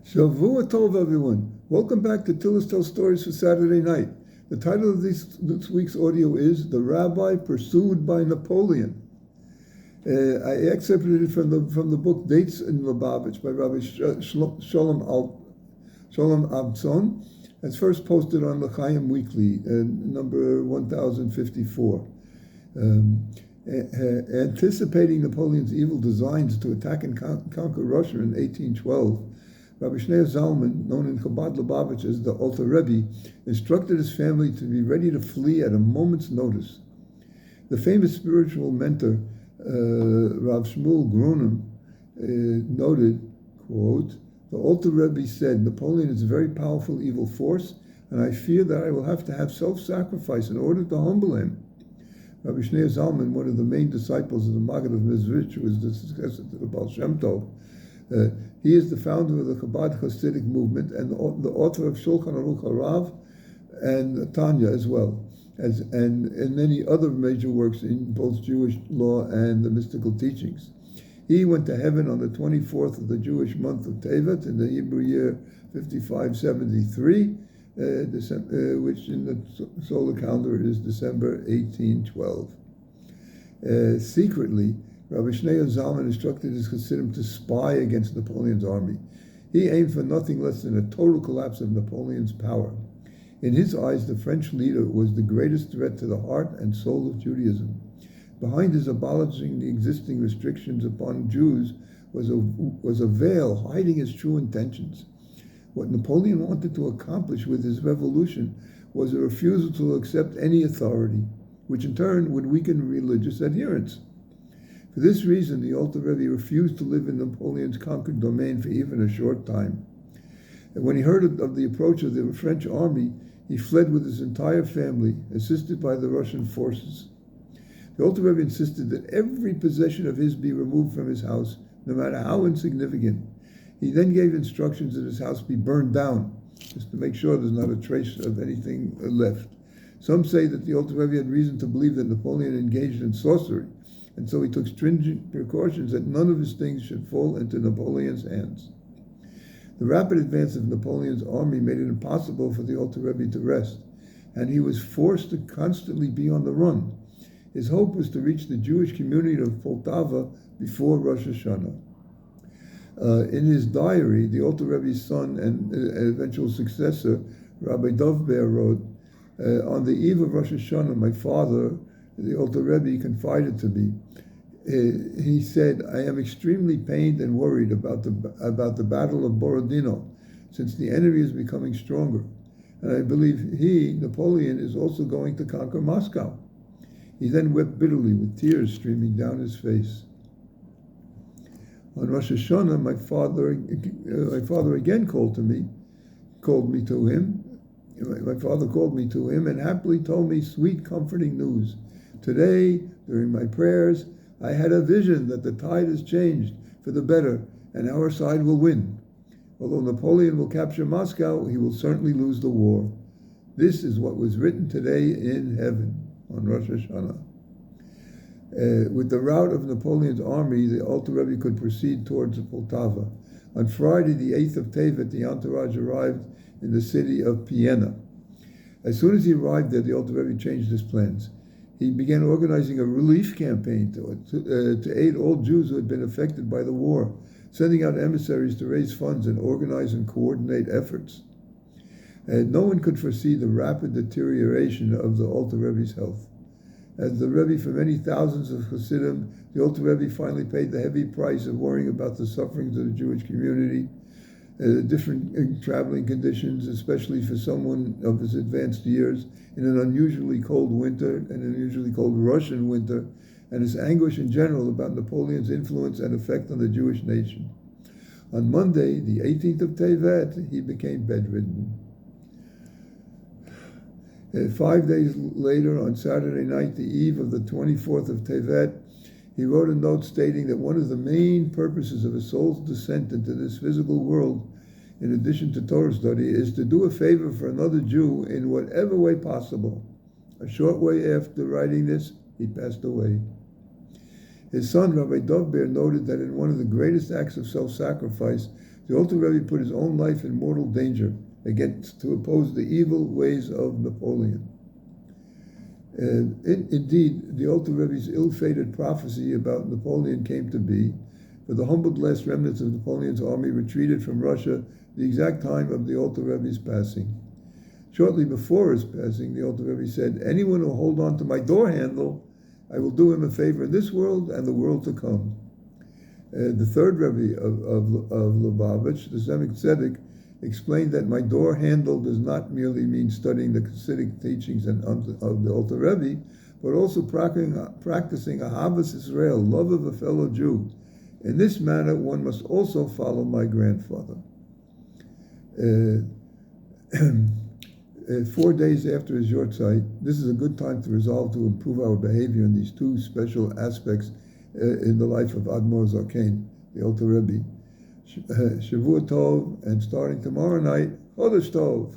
Shavua Tov, everyone. Welcome back to Tillis Tell Stories for Saturday night. The title of this week's audio is The Rabbi Pursued by Napoleon. I excerpted it from the book Dates in Lubavitch by Rabbi Sholem Abzon. It's first posted on L'Chaim Weekly, number 1054. Anticipating Napoleon's evil designs to attack and conquer Russia in 1812, Rabbi Shneur Zalman, known in Chabad Lubavitch as the Alter Rebbe, instructed his family to be ready to flee at a moment's notice. The famous spiritual mentor, Rav Shmuel Grunim, noted, quote, "The Alter Rebbe said, Napoleon is a very powerful evil force, and I fear that I will have to have self-sacrifice in order to humble him." Rabbi Shneur Zalman, one of the main disciples of the Maggid of Mezrich, who was the successor to the Baal Shem Tov, he is the founder of the Chabad Hasidic movement and the author of Shulchan Aruch Harav and Tanya as well, and many other major works in both Jewish law and the mystical teachings. He went to heaven on the 24th of the Jewish month of Tevet in the Hebrew year 5573, which in the solar calendar is December 1812. Secretly, Rabbi Shneur Zalman instructed his Chassidim to spy against Napoleon's army. He aimed for nothing less than a total collapse of Napoleon's power. In his eyes, the French leader was the greatest threat to the heart and soul of Judaism. Behind his abolishing the existing restrictions upon Jews was a veil hiding his true intentions. What Napoleon wanted to accomplish with his revolution was a refusal to accept any authority, which in turn would weaken religious adherence. For this reason, the Alter Rebbe refused to live in Napoleon's conquered domain for even a short time. And when he heard of the approach of the French army, he fled with his entire family, assisted by the Russian forces. The Alter Rebbe insisted that every possession of his be removed from his house, no matter how insignificant. He then gave instructions that his house be burned down, just to make sure there's not a trace of anything left. Some say that the Alter Rebbe had reason to believe that Napoleon engaged in sorcery, and so he took stringent precautions that none of his things should fall into Napoleon's hands. The rapid advance of Napoleon's army made it impossible for the Alter Rebbe to rest, and he was forced to constantly be on the run. His hope was to reach the Jewish community of Poltava before Rosh Hashanah. In his diary, the Alter Rebbe's son and eventual successor, Rabbi Dovber, wrote, "On the eve of Rosh Hashanah, my father, the Alter Rebbe, confided to me. He said, I am extremely pained and worried about the Battle of Borodino, since the enemy is becoming stronger. And I believe he, Napoleon, is also going to conquer Moscow." He then wept bitterly with tears streaming down his face. On Rosh Hashanah, my father again called me to him. My father called me to him and happily told me sweet, comforting news. "Today, during my prayers, I had a vision that the tide has changed for the better and our side will win. Although Napoleon will capture Moscow, he will certainly lose the war. This is what was written today in heaven," on Rosh Hashanah. With the rout of Napoleon's army, the Alter Rebbe could proceed towards Poltava. On Friday, the 8th of Tevet, the entourage arrived in the city of Vienna. As soon as he arrived there, the Alter Rebbe changed his plans. He began organizing a relief campaign to aid all Jews who had been affected by the war, sending out emissaries to raise funds and organize and coordinate efforts. No one could foresee the rapid deterioration of the Alter Rebbe's health. As the Rebbe for many thousands of Hasidim, the Alter Rebbe finally paid the heavy price of worrying about the sufferings of the Jewish community, different traveling conditions, especially for someone of his advanced years, in an unusually cold winter, and an unusually cold Russian winter, and his anguish in general about Napoleon's influence and effect on the Jewish nation. On Monday, the 18th of Tevet, he became bedridden. 5 days later, on Saturday night, the eve of the 24th of Tevet, he wrote a note stating that one of the main purposes of a soul's descent into this physical world, in addition to Torah study, is to do a favor for another Jew in whatever way possible. A short way after writing this, he passed away. His son, Rabbi Dovber, noted that in one of the greatest acts of self-sacrifice, the Alter Rebbe put his own life in mortal danger to oppose the evil ways of Napoleon. Indeed, the Alter Rebbe's ill-fated prophecy about Napoleon came to be, for the humbled last remnants of Napoleon's army retreated from Russia the exact time of the Alter Rebbe's passing. Shortly before his passing, the Alter Rebbe said, "Anyone who will hold on to my door handle, I will do him a favor in this world and the world to come." The third Rebbe of Lubavitch, the Zemek Tzedek, explained that my door handle does not merely mean studying the Hasidic teachings of the Alter Rebbe, but also practicing Ahavas Israel, love of a fellow Jew. In this manner, one must also follow my grandfather. 4 days after his Yortzeit, this is a good time to resolve to improve our behavior in these two special aspects in the life of Admor Zaken, the Alter Rebbe. Shavua Tov, and starting tomorrow night, Chodesh Tov.